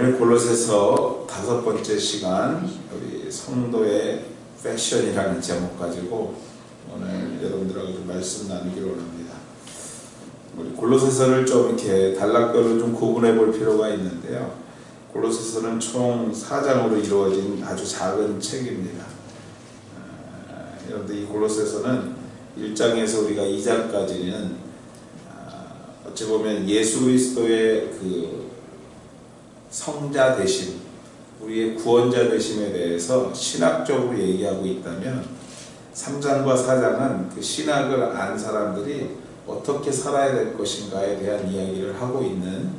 오늘 골로새서 5번째 시간, 우리 성도의 패션이라는 제목 가지고 오늘 여러분들하고 좀 말씀 나누기로 합니다. 우리 골로새서를 좀 이렇게 단락별로 좀 구분해 볼 필요가 있는데요. 골로새서는 총 4장으로 이루어진 아주 작은 책입니다. 여러분들 이 골로새서는 1장에서 우리가 2장까지는 어찌 보면 예수 그리스도의 그 성자 되심, 우리의 구원자 되심에 대해서 신학적으로 얘기하고 있다면 3장과 4장은 그 신학을 안 사람들이 어떻게 살아야 될 것인가에 대한 이야기를 하고 있는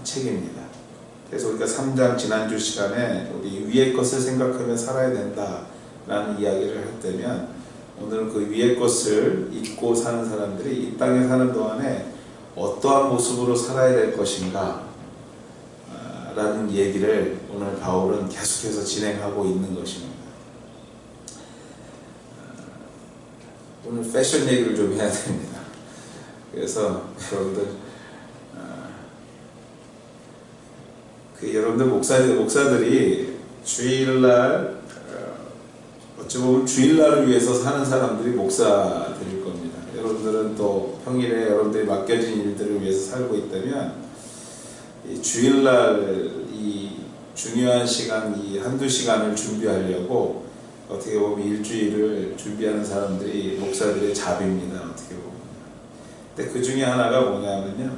책입니다. 그래서 우리가 3장 지난주 시간에 우리 위의 것을 생각하며 살아야 된다라는 이야기를 할 때면, 오늘은 그 위의 것을 잊고 사는 사람들이 이 땅에 사는 동안에 어떠한 모습으로 살아야 될 것인가 라는 얘기를 오늘 바울은 계속해서 진행하고 있는 것입니다. 오늘 패션 얘기를 좀 해야 됩니다. 그래서 여러분들 목사들이 주일날 어찌 보면 주일날을 위해서 사는 사람들이 목사들일 겁니다. 여러분들은 또 평일에 여러분들이 맡겨진 일들을 위해서 살고 있다면, 이 주일날 이 중요한 시간, 이 한두 시간을 준비하려고 어떻게 보면 일주일을 준비하는 사람들이 목사들의 잡입니다. 어떻게 보면. 근데 그 중에 하나가 뭐냐면요,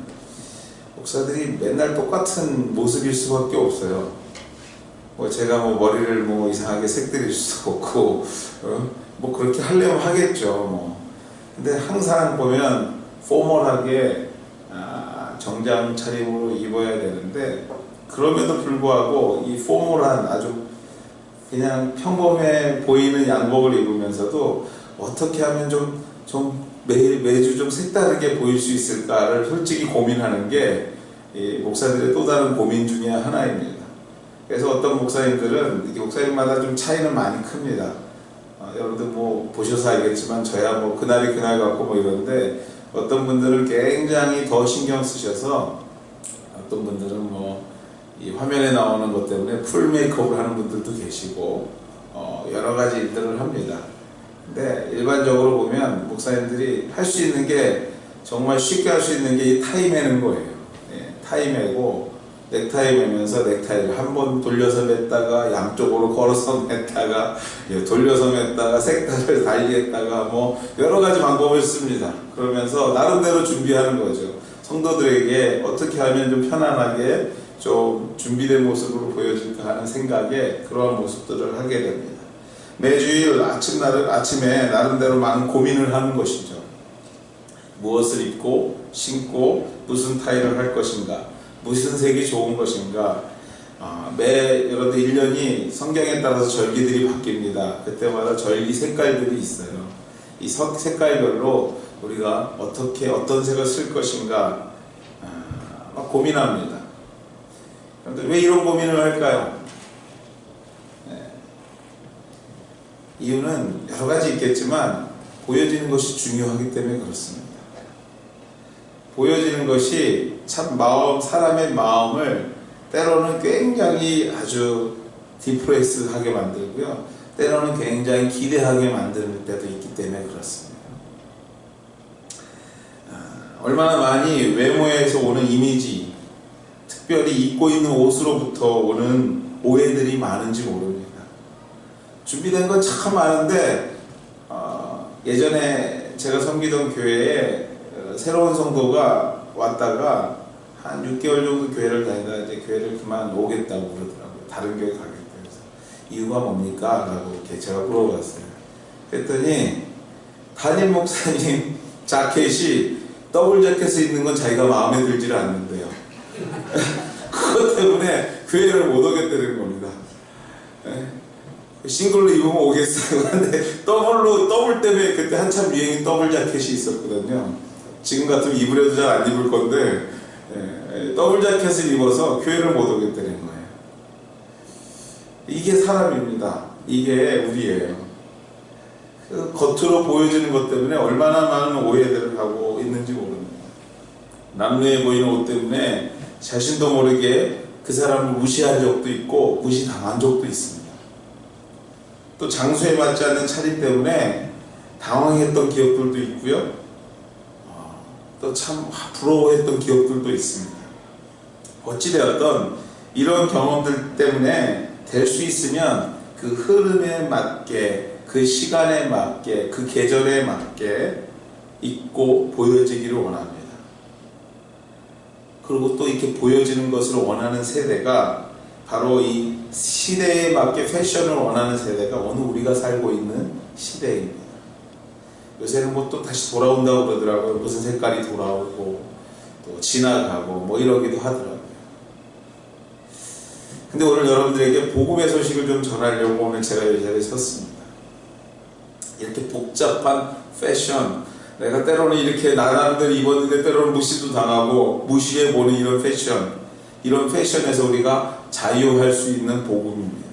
목사들이 맨날 똑같은 모습일 수밖에 없어요. 제가 머리를 이상하게 색드릴 수도 없고, 그렇게 하려면 하겠죠. 근데 항상 보면 포멀하게 정장 차림으로 입어야 되는데, 그럼에도 불구하고 이 포멀한 아주 그냥 평범해 보이는 양복을 입으면서도 어떻게 하면 좀 매주 좀 색다르게 보일 수 있을까를 솔직히 고민하는 게 이 목사들의 또 다른 고민 중에 하나입니다. 그래서 어떤 목사님들은, 목사님마다 좀 차이는 많이 큽니다. 여러분들 보셔서 알겠지만 저야 그날이 그날 같고 이런데, 어떤 분들은 굉장히 더 신경 쓰셔서, 어떤 분들은 이 화면에 나오는 것 때문에 풀 메이크업을 하는 분들도 계시고, 여러 가지 일들을 합니다. 근데 일반적으로 보면 목사님들이 할 수 있는 게, 정말 쉽게 할 수 있는 게 이 타이 매는 거예요. 타이 매고, 넥타이 매면서 넥타이를 한번 돌려서 맸다가 양쪽으로 걸어서 맸다가 돌려서 맸다가 색깔을 달리 했다가 여러 가지 방법을 씁니다. 그러면서 나름대로 준비하는 거죠. 성도들에게 어떻게 하면 좀 편안하게 좀 준비된 모습으로 보여질까 하는 생각에 그러한 모습들을 하게 됩니다. 매주일 아침에 나름대로 많은 고민을 하는 것이죠. 무엇을 입고 신고 무슨 타이를 할 것인가, 무슨 색이 좋은 것인가. 여러분들 1년이 성경에 따라서 절기들이 바뀝니다. 그때마다 절기 색깔들이 있어요. 이 색깔별로 우리가 어떤 색을 쓸 것인가 막 고민합니다. 그런데 왜 이런 고민을 할까요? 이유는 여러 가지 있겠지만 보여지는 것이 중요하기 때문에 그렇습니다. 보여지는 것이 참 사람의 마음을 때로는 굉장히 아주 디프레스하게 만들고요, 때로는 굉장히 기대하게 만드는 때도 있기 때문에 그렇습니다. 얼마나 많이 외모에서 오는 이미지, 특별히 입고 있는 옷으로부터 오는 오해들이 많은지 모릅니다. 준비된 건 참 많은데, 예전에 제가 섬기던 교회에 새로운 성도가 왔다가 한 6개월 정도 교회를 다니다가 이제 교회를 그만오겠다고 그러더라고요. 다른 교회 가겠다고 해서. 이유가 뭡니까? 라고 이렇게 제가 물어봤어요. 그랬더니 담임 목사님 자켓이 더블 자켓을 입는 건 자기가 마음에 들지를 않는데요. 그것 때문에 교회를 못 오겠다는 겁니다. 싱글로 입으면 오겠어요. 근데 더블 때문에 그때 한참 유행이 더블 자켓이 있었거든요. 지금 같으면 입으려도 잘 안 입을 건데, 더블 자켓을 입어서 교회를 못 오겠다는 거예요. 이게 사람입니다. 이게 우리예요. 겉으로 보여지는 것 때문에 얼마나 많은 오해들을 하고 있는지 모릅니다. 남루해 보이는 옷 때문에 자신도 모르게 그 사람을 무시한 적도 있고 무시당한 적도 있습니다. 또 장소에 맞지 않는 차림 때문에 당황했던 기억들도 있고요. 또 참 부러워했던 기억들도 있습니다. 어찌되었던 이런 경험들 때문에 될 수 있으면 그 흐름에 맞게, 그 시간에 맞게, 그 계절에 맞게 있고 보여지기를 원합니다. 그리고 또 이렇게 보여지는 것을 원하는 세대가 바로 이 시대에 맞게 패션을 원하는 세대가 오늘 우리가 살고 있는 시대입니다. 요새는 뭐 또 다시 돌아온다고 그러더라고요. 무슨 색깔이 돌아오고 또 지나가고 뭐 이러기도 하더라고요. 근데 오늘 여러분들에게 복음의 소식을 좀 전하려고 오늘 제가 이 자리에 섰습니다. 이렇게 복잡한 패션, 내가 때로는 이렇게 나름대로 입었는데 때로는 무시도 당하고 무시해보는 이런 패션, 이런 패션에서 우리가 자유할 수 있는 복음입니다.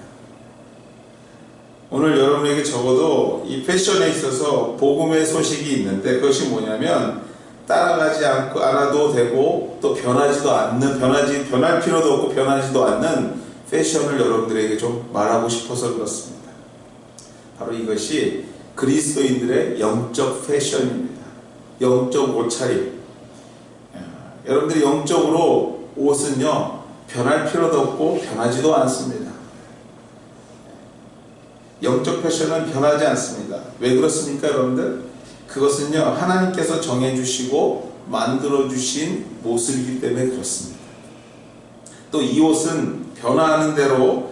오늘 여러분에게 적어도 이 패션에 있어서 복음의 소식이 있는데, 그것이 뭐냐면 따라가지 않아도 되고 또 변하지도 않는, 변할 필요도 없고 변하지도 않는 패션을 여러분들에게 좀 말하고 싶어서 그렇습니다. 바로 이것이 그리스도인들의 영적 패션입니다. 영적 옷차림. 여러분들이 영적으로 옷은요, 변할 필요도 없고 변하지도 않습니다. 영적 패션은 변하지 않습니다. 왜 그렇습니까, 여러분들? 그것은요, 하나님께서 정해주시고 만들어주신 모습이기 때문에 그렇습니다. 또 이 옷은 변화하는 대로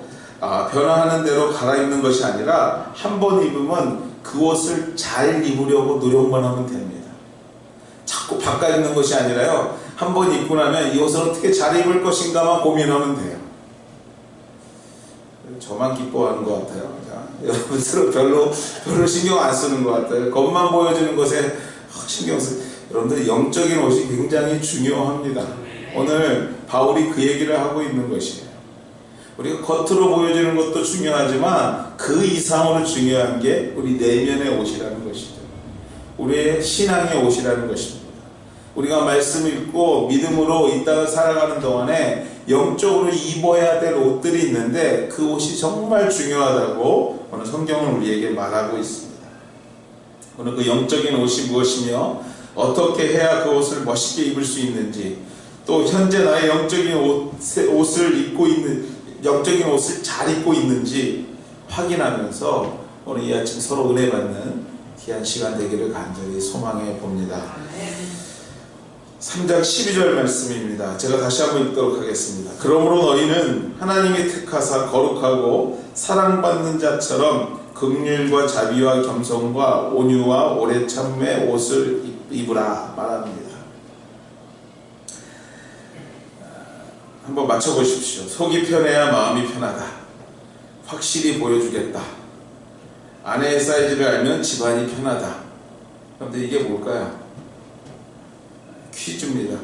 갈아입는 것이 아니라 한 번 입으면 그 옷을 잘 입으려고 노력만 하면 됩니다. 자꾸 바꿔 입는 것이 아니라요, 한 번 입고 나면 이 옷을 어떻게 잘 입을 것인가만 고민하면 돼요. 저만 기뻐하는 것 같아요. 여러분들은 별로 신경 안 쓰는 것 같아요. 겉만 보여주는 것에 신경 쓰. 여러분들 영적인 옷이 굉장히 중요합니다. 오늘 바울이 그 얘기를 하고 있는 것이에요. 우리가 겉으로 보여주는 것도 중요하지만 그 이상으로 중요한 게 우리 내면의 옷이라는 것이죠. 우리의 신앙의 옷이라는 것입니다. 우리가 말씀 읽고 믿음으로 이 땅을 살아가는 동안에 영적으로 입어야 될 옷들이 있는데 그 옷이 정말 중요하다고 오늘 성경은 우리에게 말하고 있습니다. 오늘 그 영적인 옷이 무엇이며 어떻게 해야 그 옷을 멋있게 입을 수 있는지, 또 현재 나의 영적인 옷을 잘 입고 있는지 확인하면서 오늘 이 아침 서로 은혜 받는 귀한 시간 되기를 간절히 소망해 봅니다. 3장 12절 말씀입니다. 제가 다시 한번 읽도록 하겠습니다. 그러므로 너희는 하나님이 택하사 거룩하고 사랑받는 자처럼 긍휼과 자비와 겸손과 온유와 오래 참음의 옷을 입으라 말합니다. 한번 맞춰보십시오. 속이 편해야 마음이 편하다. 확실히 보여주겠다. 아내의 사이즈를 알면 집안이 편하다. 그런데 이게 뭘까요? 퀴즈입니다.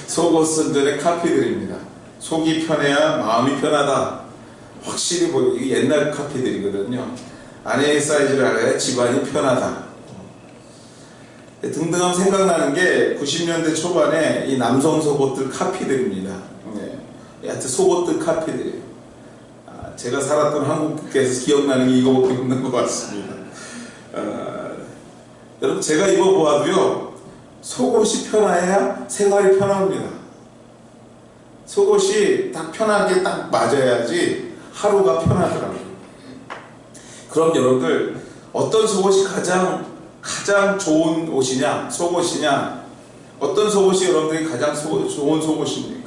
속옷은 전에 카피들입니다. 속이 편해야 마음이 편하다. 확실히 보여. 이게 옛날 카피들이거든요. 아내의 사이즈를 알아야 집안이 편하다. 등등하면 생각나는 게 90년대 초반에 이 남성 속옷들 카피들입니다. 하여튼 속옷들 카피들이에요. 제가 살았던 한국에서 기억나는 게 이거밖에 없는 것 같습니다. 여러분, 제가 입어보아도요, 속옷이 편해야 생활이 편합니다. 속옷이 딱 편하게 딱 맞아야지 하루가 편하더라고요. 그럼 여러분들, 어떤 속옷이 가장 좋은 옷이냐, 속옷이냐, 어떤 속옷이 여러분들이 가장 좋은 속옷입니까?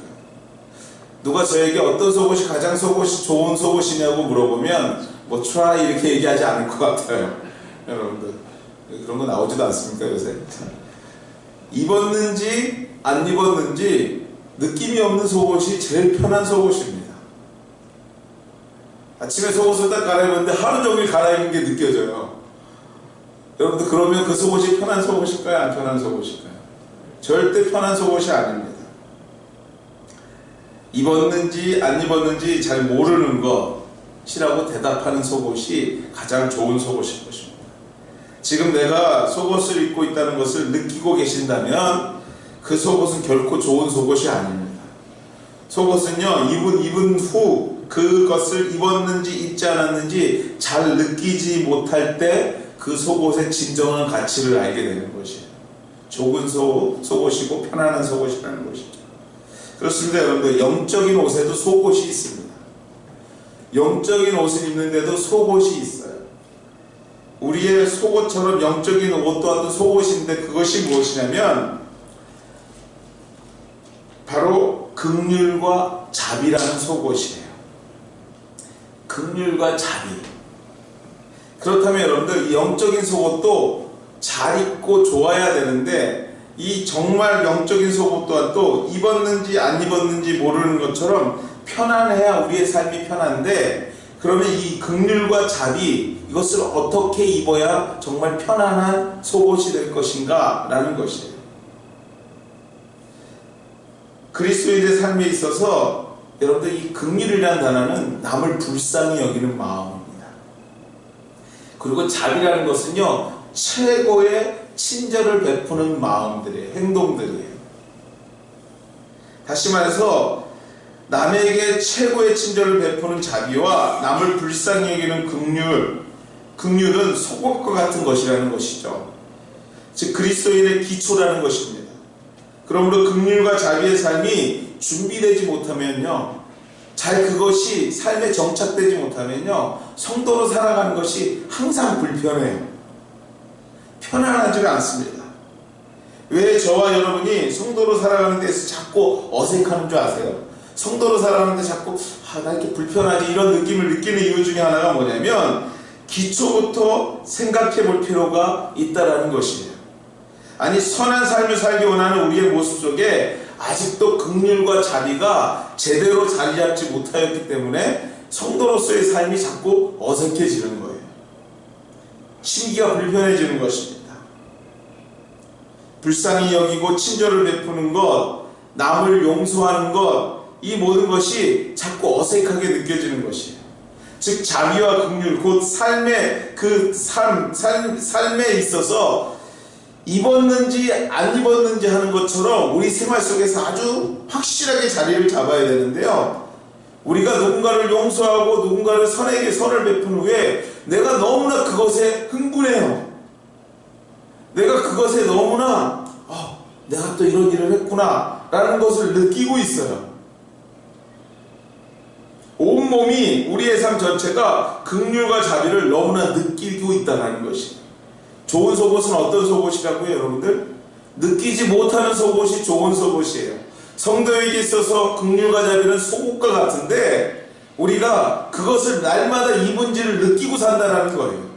누가 저에게 어떤 속옷이 가장 좋은 속옷이냐고 물어보면 뭐 try 이렇게 얘기하지 않을 것 같아요. 여러분들 그런 거 나오지도 않습니까 요새? 입었는지 안 입었는지 느낌이 없는 속옷이 제일 편한 속옷입니다. 아침에 속옷을 딱 갈아입었는데 하루 종일 갈아입는 게 느껴져요. 여러분들, 그러면 그 속옷이 편한 속옷일까요? 안 편한 속옷일까요? 절대 편한 속옷이 아닙니다. 입었는지 안 입었는지 잘 모르는 것이라고 대답하는 속옷이 가장 좋은 속옷일 것입니다. 지금 내가 속옷을 입고 있다는 것을 느끼고 계신다면 그 속옷은 결코 좋은 속옷이 아닙니다. 속옷은요, 입은 후 그것을 입었는지 입지 않았는지 잘 느끼지 못할 때 그 속옷의 진정한 가치를 알게 되는 것이에요. 좁은 속옷이고 편안한 속옷이라는 것이죠. 그렇습니다. 여러분들, 영적인 옷에도 속옷이 있습니다. 영적인 옷을 입는데도 속옷이 있어요. 우리의 속옷처럼 영적인 옷 또한 속옷인데, 그것이 무엇이냐면 바로 긍휼과 자비라는 속옷이에요. 긍휼과 자비. 그렇다면 여러분들, 이 영적인 속옷도 잘 입고 좋아야 되는데, 이 정말 영적인 속옷 또한 또 입었는지 안 입었는지 모르는 것처럼 편안해야 우리의 삶이 편한데, 그러면 이 긍휼과 자비, 이것을 어떻게 입어야 정말 편안한 속옷이 될 것인가 라는 것이에요. 그리스도인의 삶에 있어서 여러분들, 이 긍휼이라는 단어는 남을 불쌍히 여기는 마음입니다. 그리고 자비라는 것은요, 최고의 친절을 베푸는 마음들이에요. 행동들이에요. 다시 말해서 남에게 최고의 친절을 베푸는 자비와 남을 불쌍히 여기는 긍휼은 속옷과 같은 것이라는 것이죠. 즉 그리스도인의 기초라는 것입니다. 그러므로 긍휼과 자비의 삶이 준비되지 못하면요, 잘 그것이 삶에 정착되지 못하면요, 성도로 살아가는 것이 항상 불편해요. 편안하지가 않습니다. 왜 저와 여러분이 성도로 살아가는 데서 자꾸 어색하는 줄 아세요? 성도로 살아가는데 자꾸 나 이렇게 불편하지, 이런 느낌을 느끼는 이유 중에 하나가 뭐냐면 기초부터 생각해 볼 필요가 있다라는 것이에요. 아니, 선한 삶을 살기 원하는 우리의 모습 속에 아직도 긍휼과 자비가 제대로 자리 잡지 못하였기 때문에 성도로서의 삶이 자꾸 어색해지는 거예요. 심기가 불편해지는 것입니다. 불쌍히 여기고 친절을 베푸는 것, 남을 용서하는 것, 이 모든 것이 자꾸 어색하게 느껴지는 것이에요. 즉 자비와 긍휼, 곧 삶의 삶에 있어서 입었는지 안 입었는지 하는 것처럼 우리 생활 속에서 아주 확실하게 자리를 잡아야 되는데요, 우리가 누군가를 용서하고 누군가를 선에게 선을 베푼 후에 내가 너무나 그것에 흥분해요. 내가 그것에 너무나 내가 또 이런 일을 했구나 라는 것을 느끼고 있어요. 온몸이, 우리의 삶 전체가 긍휼과 자비를 너무나 느끼고 있다는 것이에요. 좋은 속옷은 어떤 속옷이라고요, 여러분들? 느끼지 못하는 속옷이 좋은 속옷이에요. 성도에게 있어서 긍휼과 자비는 속옷과 같은데, 우리가 그것을 날마다 입은지를 느끼고 산다는 거예요.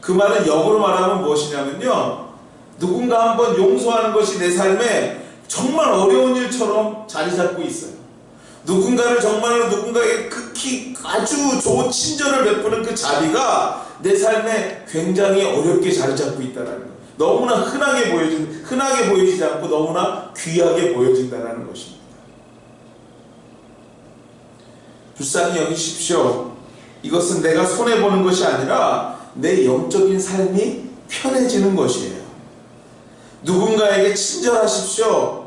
그 말은 역으로 말하면 무엇이냐면요, 누군가 한번 용서하는 것이 내 삶에 정말 어려운 일처럼 자리 잡고 있어요. 누군가를 정말로 누군가에게 극히 아주 좋은 친절을 베푸는 그 자비가 내 삶에 굉장히 어렵게 자리 잡고 있다는 거예요. 너무나 흔하게 보여지지 않고 너무나 귀하게 보여진다는 것입니다. 불쌍히 여기십시오. 이것은 내가 손해보는 것이 아니라 내 영적인 삶이 편해지는 것이에요. 누군가에게 친절하십시오.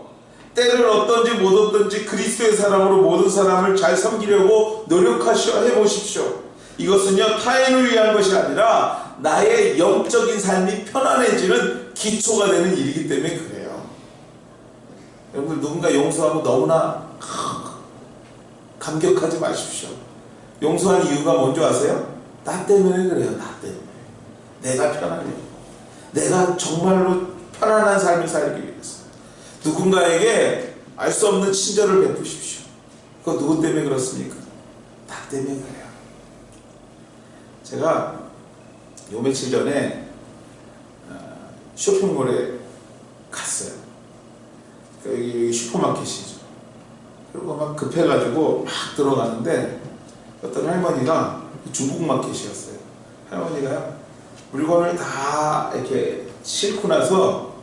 때를 어떤지 못 어떤지 그리스도의 사람으로 모든 사람을 잘 섬기려고 해보십시오. 이것은요, 타인을 위한 것이 아니라 나의 영적인 삶이 편안해지는 기초가 되는 일이기 때문에 그래요. 여러분들, 누군가 용서하고 너무나 감격하지 마십시오. 용서하는 이유가 뭔지 아세요? 나 때문에 그래요. 나 때문에. 내가 편하려고. 내가 정말로 편안한 삶을 살기 위해서. 누군가에게 알 수 없는 친절을 베푸십시오. 그거 누구 때문에 그렇습니까? 나 때문에 그래요. 제가 요 며칠 전에 쇼핑몰에 갔어요. 여기 슈퍼마켓이죠. 그리고 막 급해가지고 막 들어가는데 어떤 할머니가, 중국 마켓이었어요. 할머니가 물건을 다 이렇게 싣고 나서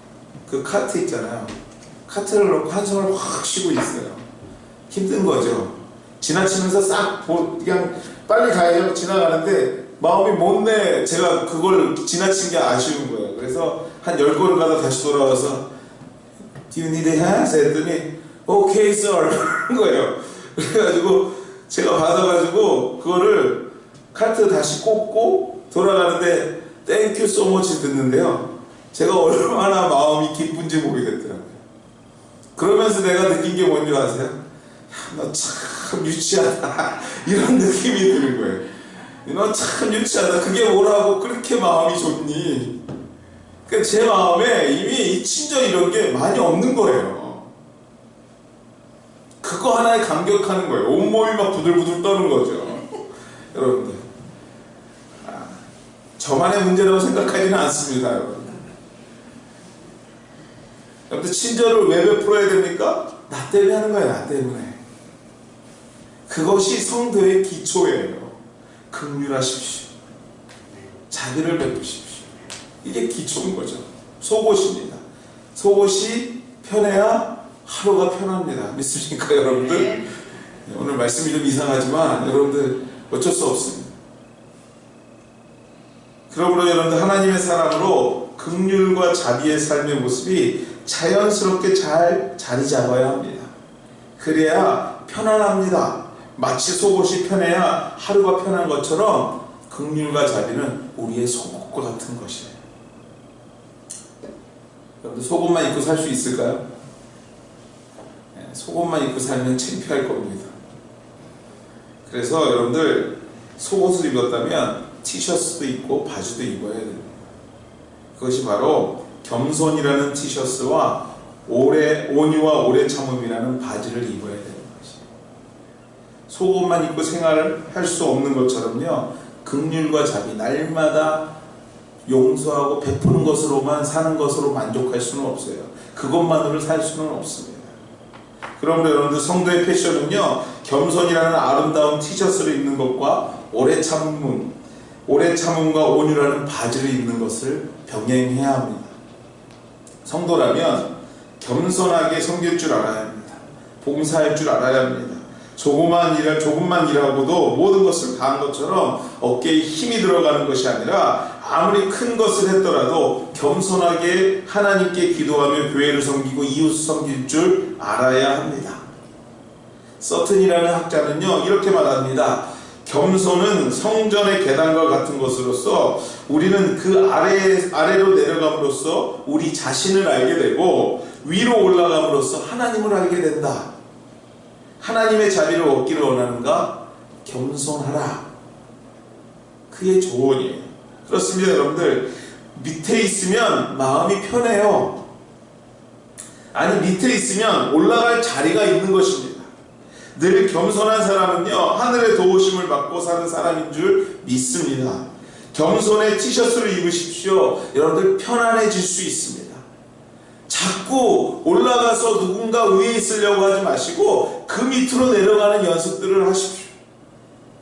그 카트 있잖아요. 카트를 놓고 한숨을 확 쉬고 있어요. 힘든 거죠. 지나치면서 그냥 빨리 가야죠. 지나가는데 마음이 못내. 제가 그걸 지나친 게 아쉬운 거예요. 그래서 한 10걸음 가다 다시 돌아와서 Do you need a hand? 했더니 오케이 sir 그런 거예요. 그래가지고 제가 받아가지고 그거를 카트 다시 꽂고 돌아가는데 땡큐 소머치 듣는데요, 제가 얼마나 마음이 기쁜지 모르겠더라고요. 그러면서 내가 느낀 게 뭔지 아세요? 너 참 유치하다 이런 느낌이 드는 거예요. 너 참 유치하다. 그게 뭐라고 그렇게 마음이 좋니? 그러니까 제 마음에 이미 친절 이런 게 많이 없는 거예요. 그거 하나에 감격하는 거예요. 온몸이 막 부들부들 떠는 거죠. 여러분들, 저만의 문제라고 생각하지는 않습니다. 여러분들 친절을 왜 베풀어야 됩니까? 나 때문에 하는 거예요. 나 때문에. 그것이 성도의 기초예요. 긍휼하십시오. 자비를 베푸십시오. 이게 기초인 거죠. 속옷입니다. 속옷이 편해야 하루가 편합니다. 믿습니까 여러분들? 오늘 말씀이 좀 이상하지만 여러분들 어쩔 수 없습니다. 그러므로 여러분들, 하나님의 사랑으로 긍휼과 자비의 삶의 모습이 자연스럽게 잘 자리 잡아야 합니다. 그래야 편안합니다. 마치 속옷이 편해야 하루가 편한 것처럼 긍휼과 자비는 우리의 속옷과 같은 것이에요. 여러분들, 속옷만 입고 살 수 있을까요? 속옷만 입고 살면 창피할 겁니다. 그래서 여러분들, 속옷을 입었다면 티셔츠도 입고 바지도 입어야 됩니다. 그것이 바로 겸손이라는 티셔츠와 온유와 오래 참음이라는 바지를 입어야 되는 것이에요. 속옷만 입고 생활할 수 없는 것처럼요, 긍휼과 자비, 날마다 용서하고 베푸는 것으로만 사는 것으로 만족할 수는 없어요. 그것만으로 살 수는 없습니다. 그러므로 여러분들, 성도의 패션은요, 겸손이라는 아름다운 티셔츠를 입는 것과 오래 참음과 온유라는 바지를 입는 것을 병행해야 합니다. 성도라면 겸손하게 섬길 줄 알아야 합니다. 봉사할 줄 알아야 합니다. 조금만 일하고도 모든 것을 다한 것처럼 어깨에 힘이 들어가는 것이 아니라, 아무리 큰 것을 했더라도 겸손하게 하나님께 기도하며 교회를 섬기고 이웃을 섬길 줄 알아야 합니다. 서튼이라는 학자는요, 이렇게 말합니다. 겸손은 성전의 계단과 같은 것으로서 우리는 그 아래로 내려감으로써 우리 자신을 알게 되고, 위로 올라감으로써 하나님을 알게 된다. 하나님의 자비를 얻기를 원하는가? 겸손하라. 그의 조언이에요. 그렇습니다 여러분들. 밑에 있으면 마음이 편해요. 아니, 밑에 있으면 올라갈 자리가 있는 것입니다. 늘 겸손한 사람은요, 하늘의 도우심을 받고 사는 사람인 줄 믿습니다. 겸손의 티셔츠를 입으십시오. 여러분들, 편안해질 수 있습니다. 자꾸 올라가서 누군가 위에 있으려고 하지 마시고 그 밑으로 내려가는 연습들을 하십시오.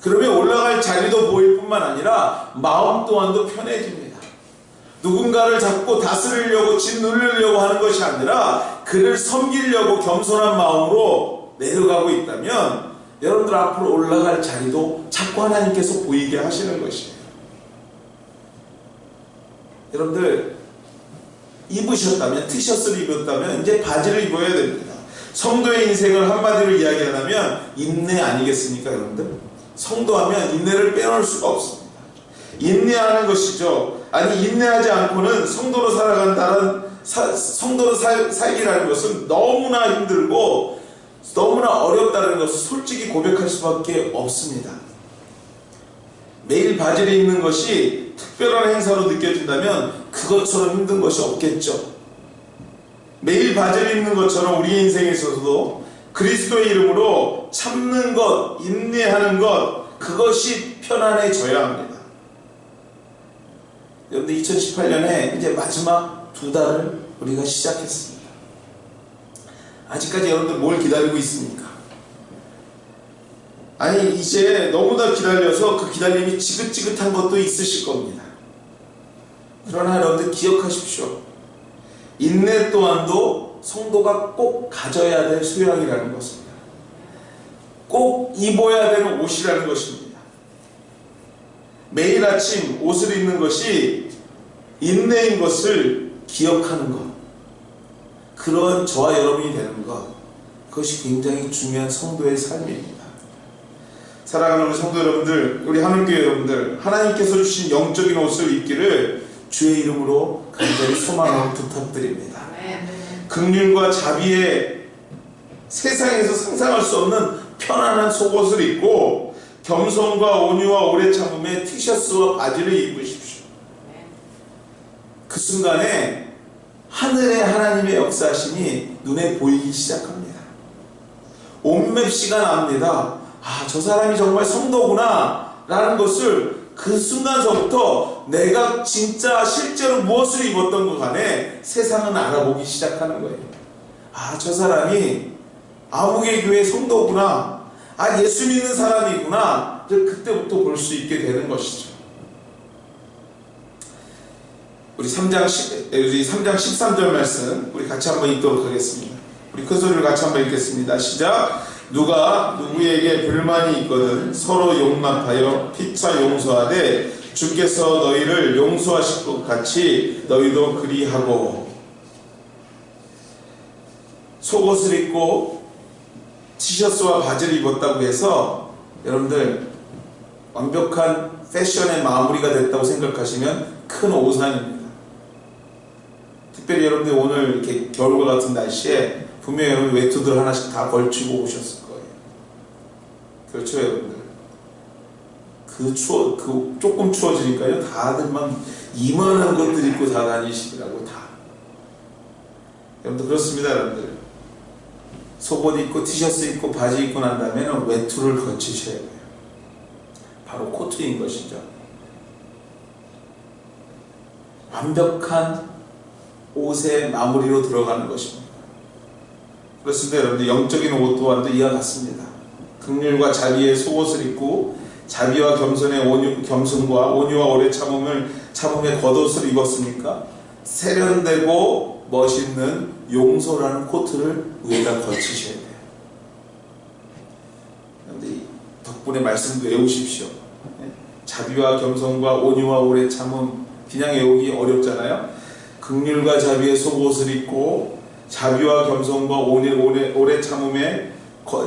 그러면 올라갈 자리도 보일 뿐만 아니라 마음 또한도 편해집니다. 누군가를 자꾸 다스리려고 짓누르려고 하는 것이 아니라 그를 섬기려고 겸손한 마음으로 내려가고 있다면 여러분들 앞으로 올라갈 자리도 자꾸 하나님께서 보이게 하시는 것이에요. 여러분들, 입으셨다면, 티셔츠를 입었다면 이제 바지를 입어야 됩니다. 성도의 인생을 한마디로 이야기하자면 인내 아니겠습니까 여러분들? 성도하면 인내를 빼놓을 수가 없습니다. 인내하는 것이죠. 아니, 인내하지 않고는 성도로 살기라는 것은 너무나 힘들고 너무나 어렵다는 것을 솔직히 고백할 수밖에 없습니다. 매일 바지를 입는 것이 특별한 행사로 느껴진다면 그것처럼 힘든 것이 없겠죠. 매일 바지를 입는 것처럼 우리 인생에 있어서도 그리스도의 이름으로 참는 것, 인내하는 것, 그것이 편안해져야 합니다. 여러분들, 2018년에 이제 마지막 2달을 우리가 시작했습니다. 아직까지 여러분들 뭘 기다리고 있습니까? 아니, 이제 너무나 기다려서 그 기다림이 지긋지긋한 것도 있으실 겁니다. 그러나 여러분들 기억하십시오. 인내 또한도 성도가 꼭 가져야 될 수양이라는 것입니다. 꼭 입어야 되는 옷이라는 것입니다. 매일 아침 옷을 입는 것이 인내인 것을 기억하는 것, 그런 저와 여러분이 되는 것, 그것이 굉장히 중요한 성도의 삶입니다. 사랑하는 우리 성도 여러분들, 우리 하늘교회 여러분들, 하나님께서 주신 영적인 옷을 입기를 주의 이름으로 간절히 소망하고 부탁드립니다. 긍휼과 자비에 세상에서 상상할 수 없는 편안한 속옷을 입고 겸손과 온유와 오래 참음의 티셔츠와 바지를 입으십시오. 그 순간에 하늘의 하나님의 역사심이 눈에 보이기 시작합니다. 온맵시가 납니다. 아, 저 사람이 정말 성도구나 라는 것을 그 순간서부터 내가 진짜 실제로 무엇을 입었던 것 간에 세상은 알아보기 시작하는 거예요. 아, 저 사람이 아무개 교회 성도구나. 아, 예수 믿는 사람이구나. 그때부터 볼 수 있게 되는 것이죠. 우리 3장 13절 말씀 우리 같이 한번 읽도록 하겠습니다. 우리 큰 소리를 같이 한번 읽겠습니다. 시작. 누가 누구에게 불만이 있거든 서로 용납하여 피차 용서하되 주께서 너희를 용서하실 것 같이 너희도 그리하고. 속옷을 입고 티셔츠와 바지를 입었다고 해서 여러분들 완벽한 패션의 마무리가 됐다고 생각하시면 큰 오산입니다. 특별히 여러분들 오늘 이렇게 겨울과 같은 날씨에 분명히 여러분 외투들 하나씩 다 걸치고 오셨을 거예요. 그렇죠, 여러분들? 조금 추워지니까요, 다들 막 이만한 것들 입고 다 다니시더라고, 다. 여러분들, 그렇습니다, 여러분들. 속옷 입고, 티셔츠 입고, 바지 입고 난 다음에는 외투를 거치셔야 돼요. 바로 코트인 것이죠. 완벽한 옷의 마무리로 들어가는 것입니다. 그렇습니다, 여러분들. 영적인 옷 또한도 이와 같습니다. 긍휼과 자비의 속옷을 입고 자비와 겸손과 온유와 오래 참음의 겉옷을 입었으니까 세련되고 멋있는 용서라는 코트를 위에다 거치셔야 돼요. 그런데 덕분에 말씀도 외우십시오. 자비와 겸손과 온유와 오래 참음, 그냥 외우기 어렵잖아요. 긍휼과 자비의 속옷을 입고 자비와 겸손과 오래 참음의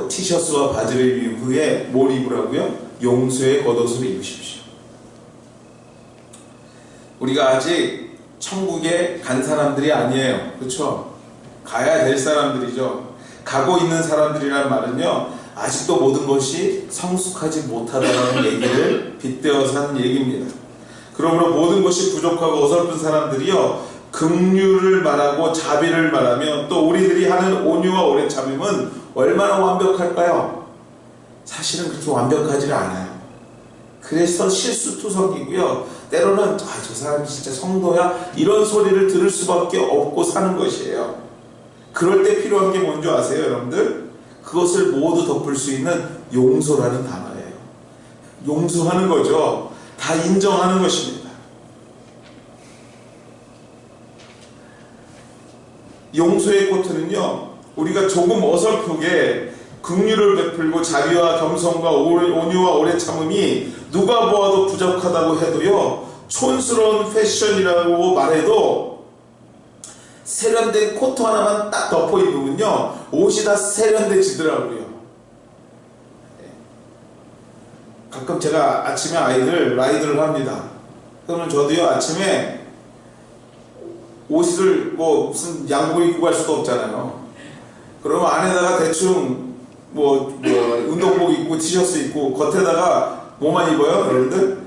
티셔츠와 바지를 입은 후에 뭘 입으라고요? 용서의 겉옷을 입으십시오. 우리가 아직 천국에 간 사람들이 아니에요. 그렇죠? 가야 될 사람들이죠. 가고 있는 사람들이란 말은요, 아직도 모든 것이 성숙하지 못하다는 얘기를 빗대어서 하는 얘기입니다. 그러므로 모든 것이 부족하고 어설픈 사람들이요, 긍휼을 말하고 자비를 말하며 또 우리들이 하는 온유와 오래 참음은 얼마나 완벽할까요? 사실은 그렇게 완벽하지 않아요. 그래서 실수투성이고요, 때로는 저 사람이 진짜 성도야? 이런 소리를 들을 수밖에 없고 사는 것이에요. 그럴 때 필요한 게 뭔지 아세요, 여러분들? 그것을 모두 덮을 수 있는 용서라는 단어예요. 용서하는 거죠. 다 인정하는 것입니다. 용서의 코트는요, 우리가 조금 어설프게 긍휼을 베풀고 자비와 겸손과 온유와 오래 참음이 누가 보아도 부족하다고 해도요, 촌스러운 패션이라고 말해도 세련된 코트 하나만 딱 덮어 입으면요, 옷이 다 세련돼지더라고요. 가끔 제가 아침에 아이들 라이드를 합니다. 그러면 저도요, 아침에 옷을 무슨 양복 입고 갈 수도 없잖아요. 그러면 안에다가 대충 운동복 입고 티셔츠 입고 겉에다가 뭐만 입어요, 여러분들?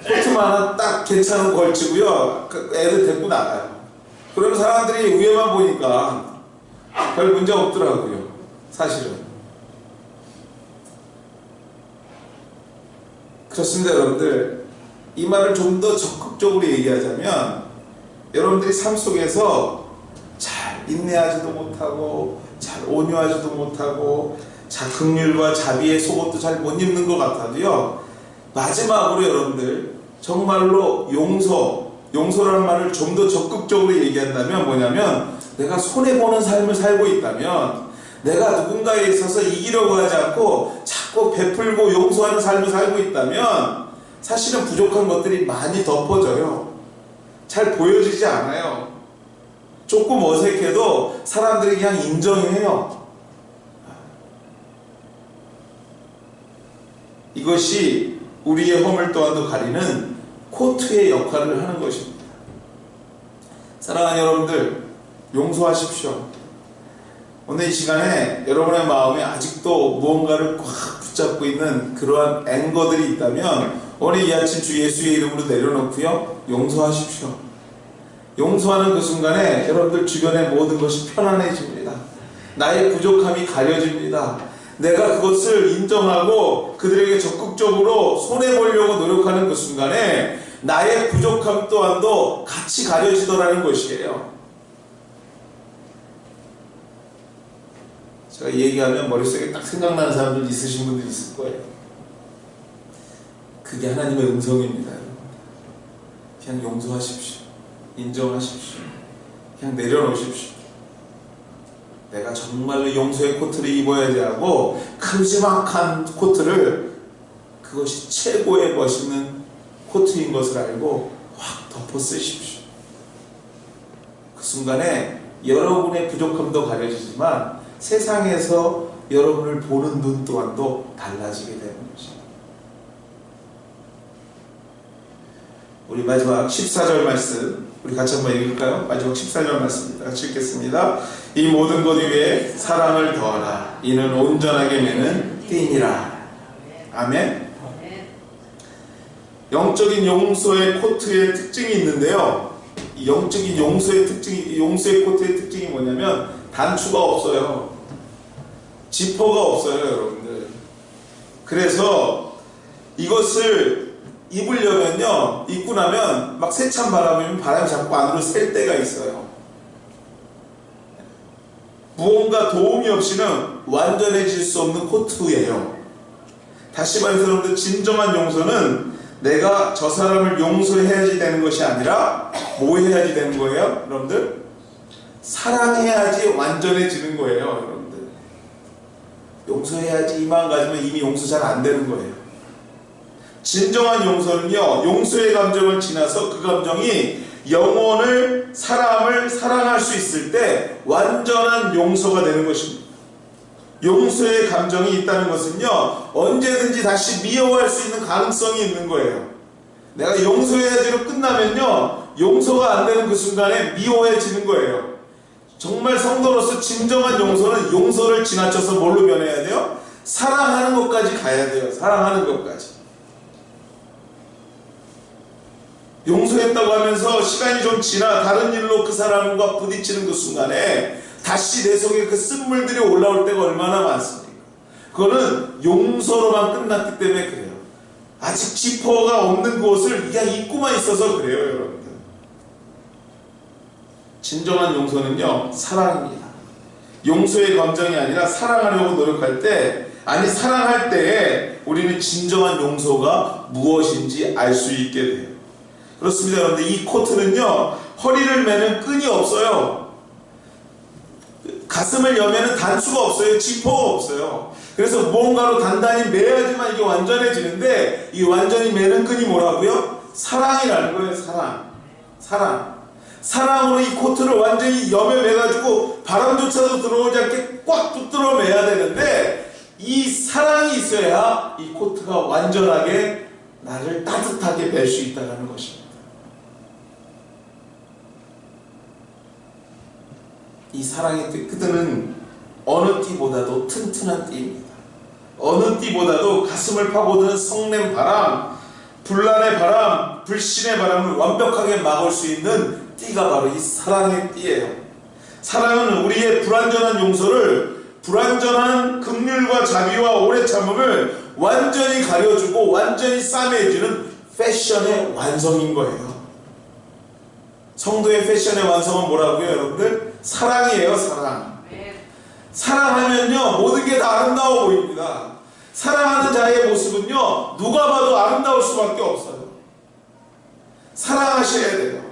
코트만 하나 딱 괜찮은 거 걸치고요, 애들 데리고 나가요. 그러면 사람들이 위에만 보니까 별 문제 없더라고요, 사실은. 그렇습니다, 여러분들. 이 말을 좀 더 적극적으로 얘기하자면, 여러분들이 삶 속에서 잘 인내하지도 못하고 잘 온유하지도 못하고 잘 긍휼과 자비의 속옷도 잘 못 입는 것 같아도요, 마지막으로 여러분들 정말로 용서라는 말을 좀 더 적극적으로 얘기한다면 뭐냐면, 내가 손해보는 삶을 살고 있다면, 내가 누군가에 있어서 이기려고 하지 않고 자꾸 베풀고 용서하는 삶을 살고 있다면 사실은 부족한 것들이 많이 덮어져요. 잘 보여지지 않아요. 조금 어색해도 사람들이 그냥 인정해요. 이것이 우리의 허물 또한도 가리는 코트의 역할을 하는 것입니다. 사랑하는 여러분들, 용서하십시오. 오늘 이 시간에 여러분의 마음에 아직도 무언가를 꽉 붙잡고 있는 그러한 앵거들이 있다면 오늘 이 아침 주 예수의 이름으로 내려놓고요, 용서하십시오. 용서하는 그 순간에 여러분들 주변의 모든 것이 편안해집니다. 나의 부족함이 가려집니다. 내가 그것을 인정하고 그들에게 적극적으로 손해보려고 노력하는 그 순간에 나의 부족함 또한도 같이 가려지더라는 것이에요. 제가 얘기하면 머릿속에 딱 생각나는 사람들 있으신 분들 있을 거예요. 그게 하나님의 음성입니다. 여러분. 그냥 용서하십시오. 인정하십시오. 그냥 내려놓으십시오. 내가 정말로 용서의 코트를 입어야지 하고 큼지막한 코트를, 그것이 최고의 멋있는 코트인 것을 알고 확 덮어 쓰십시오. 그 순간에 여러분의 부족함도 가려지지만 세상에서 여러분을 보는 눈 또한도 달라지게 되는 것입니다. 우리 마지막 14절 말씀 우리 같이 한번 읽을까요? 마지막 14절 말씀입니다. 같이 읽겠습니다. 이 모든 것 위에 사랑을 더하라. 이는 온전하게 매는 띠니라. 아멘. 영적인 용서의 코트의 특징이 있는데요. 이 영적인 용서의 코트의 특징이 뭐냐면 단추가 없어요. 지퍼가 없어요, 여러분들. 그래서 이것을 입으려면요, 입고 나면 막 세찬 바람이면 바람이 자꾸 안으로 셀 때가 있어요. 무언가 도움이 없이는 완전해질 수 없는 코트예요. 다시 말해서 여러분들, 진정한 용서는 내가 저 사람을 용서해야지 되는 것이 아니라 뭐 해야지 되는 거예요, 여러분들? 사랑해야지 완전해지는 거예요, 여러분들. 용서해야지 이만 가지면 이미 용서 잘 안 되는 거예요. 진정한 용서는요, 용서의 감정을 지나서 그 감정이 영혼을, 사람을 사랑할 수 있을 때 완전한 용서가 되는 것입니다. 용서의 감정이 있다는 것은요, 언제든지 다시 미워할 수 있는 가능성이 있는 거예요. 내가 용서해야지로 끝나면요, 용서가 안 되는 그 순간에 미워해지는 거예요. 정말 성도로서 진정한 용서는 용서를 지나쳐서 뭘로 변해야 돼요? 사랑하는 것까지 가야 돼요. 사랑하는 것까지. 용서했다고 하면서 시간이 좀 지나 다른 일로 그 사람과 부딪히는 그 순간에 다시 내 속에 그 쓴물들이 올라올 때가 얼마나 많습니까? 그거는 용서로만 끝났기 때문에 그래요. 아직 지퍼가 없는 그것을 그냥 입고만 있어서 그래요, 여러분들. 진정한 용서는요, 사랑입니다. 용서의 감정이 아니라 사랑하려고 노력할 때, 아니 사랑할 때에 우리는 진정한 용서가 무엇인지 알 수 있게 돼요. 그렇습니다, 여러분들. 이 코트는요, 허리를 매는 끈이 없어요. 가슴을 여매는 단추가 없어요. 지퍼가 없어요. 그래서 무언가로 단단히 매야지만 이게 완전해지는데, 이 완전히 매는 끈이 뭐라고요? 사랑이라는 거예요. 사랑. 사랑으로 이 코트를 완전히 여매 매가지고 바람조차도 들어오지 않게 꽉 붙들어 매야 되는데, 이 사랑이 있어야 이 코트가 완전하게 나를 따뜻하게 맬 수 있다는 것입니다. 이 사랑의 끈은 어느 띠보다도 튼튼한 띠입니다. 어느 띠보다도 가슴을 파고드는 성냄 바람, 분란의 바람, 불신의 바람을 완벽하게 막을 수 있는 띠가 바로 이 사랑의 띠예요. 사랑은 우리의 불완전한 용서를, 불완전한 긍휼과 자비와 오래 참음을 완전히 가려주고 완전히 싸매주는 패션의 완성인 거예요. 성도의 패션의 완성은 뭐라고요, 여러분들? 사랑이에요, 사랑. 사랑하면요, 모든 게 다 아름다워 보입니다. 사랑하는 자의 모습은요, 누가 봐도 아름다울 수밖에 없어요. 사랑하셔야 돼요.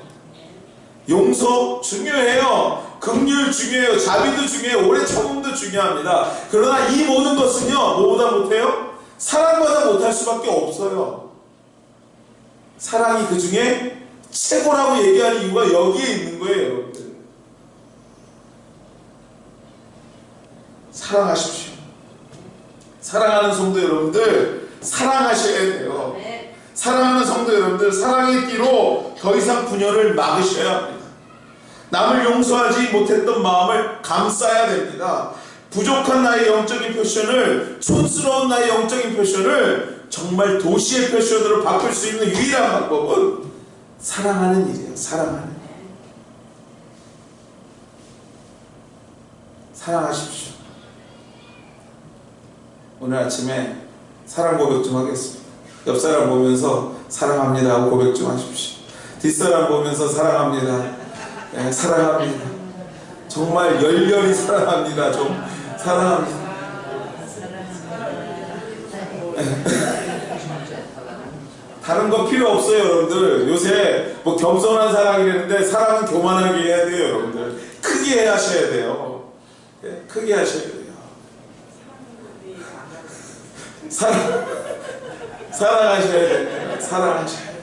용서 중요해요. 긍휼 중요해요. 자비도 중요해요. 오래 참음도 중요합니다. 그러나 이 모든 것은요, 뭐보다 못해요? 사랑보다 못할 수밖에 없어요. 사랑이 그 중에 최고라고 얘기하는 이유가 여기에 있는 거예요, 여러분들. 사랑하십시오. 사랑하는 성도 여러분들, 사랑하셔야 돼요. 사랑하는 성도 여러분들, 사랑의 띠로 더 이상 분열을 막으셔야 합니다. 남을 용서하지 못했던 마음을 감싸야 됩니다. 부족한 나의 영적인 패션을, 촌스러운 나의 영적인 패션을 정말 도시의 패션으로 바꿀 수 있는 유일한 방법은 사랑하는 일이에요. 사랑하십시오. 오늘 아침에 사랑 고백 좀 하겠습니다. 옆 사람 보면서 사랑합니다 하고 고백 좀 하십시오. 뒷사람 보면서 사랑합니다. 네, 사랑합니다. 정말 열렬히 사랑합니다. 좀 사랑합니다. 다른 거 필요 없어요, 여러분들. 요새 뭐 겸손한 사랑이라는데 사랑은 교만하게 해야 돼요, 여러분들. 크게 하셔야 돼요. 네, 크게 하셔야 돼요. 사랑하셔야 돼요. 사랑하셔야 돼요.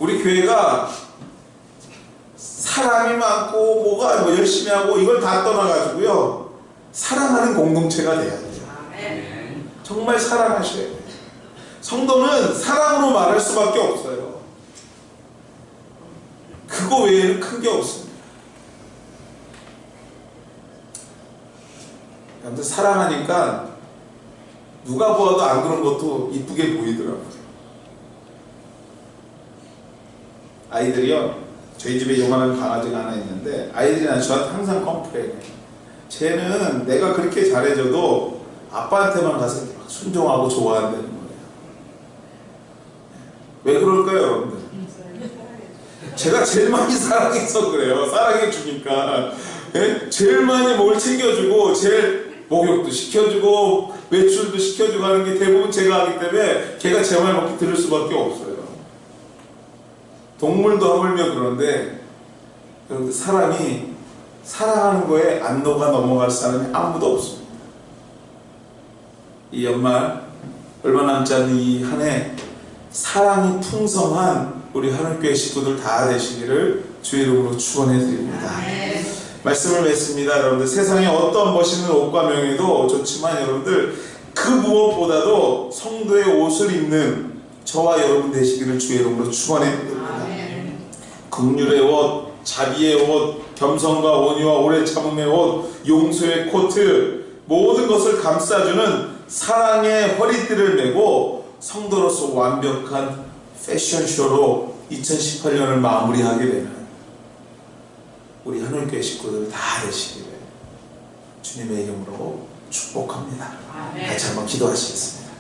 우리 교회가 사람이 많고 뭐가 뭐 열심히 하고 이걸 다 떠나가지고요, 사랑하는 공동체가 돼야 돼요. 정말 사랑하셔야 돼요. 성도는 사랑으로 말할 수밖에 없어요. 그거 외에는 큰 게 없습니다. 여러분들 사랑하니까 누가 보아도 안 그런 것도 이쁘게 보이더라고요. 아이들이요, 저희 집에 요만한 강아지가 하나 있는데 아이들이 저한테 항상 컴플레인해요. 쟤는 내가 그렇게 잘해줘도 아빠한테만 가서 이렇게 막 순종하고 좋아한다는 거예요. 왜 그럴까요, 여러분들? 제가 제일 많이 사랑해서 그래요. 사랑해 주니까. 예? 제일 많이 뭘 챙겨주고, 제일 목욕도 시켜주고, 외출도 시켜주고 하는 게 대부분 제가 하기 때문에 걔가 제 말 먹기 들을 수밖에 없어요. 동물도 하물며 그런데, 여러분들 사람이 사랑하는 거에 안 녹아 넘어갈 사람이 아무도 없습니다. 이 연말 얼마 남지 않은 이 한 해 사랑이 풍성한 우리 하늘교회 식구들 다 되시기를 주의 이름으로 축원해 드립니다. 말씀을 맺습니다. 여러분들, 세상에 어떤 멋있는 옷과 명예도 좋지만 여러분들 그 무엇보다도 성도의 옷을 입는 저와 여러분 되시기를 주의 이름으로 축원해 드립니다. 긍휼의 옷, 자비의 옷, 겸손과 온유와 오래 참음의 옷, 용서의 코트, 모든 것을 감싸주는 사랑의 허리띠를 메고 성도로서 완벽한 패션쇼로 2018년을 마무리하게 되는 우리 하늘교회 식구들 다 되시기를 주님의 이름으로 축복합니다. 같이 한번 기도하시겠습니다.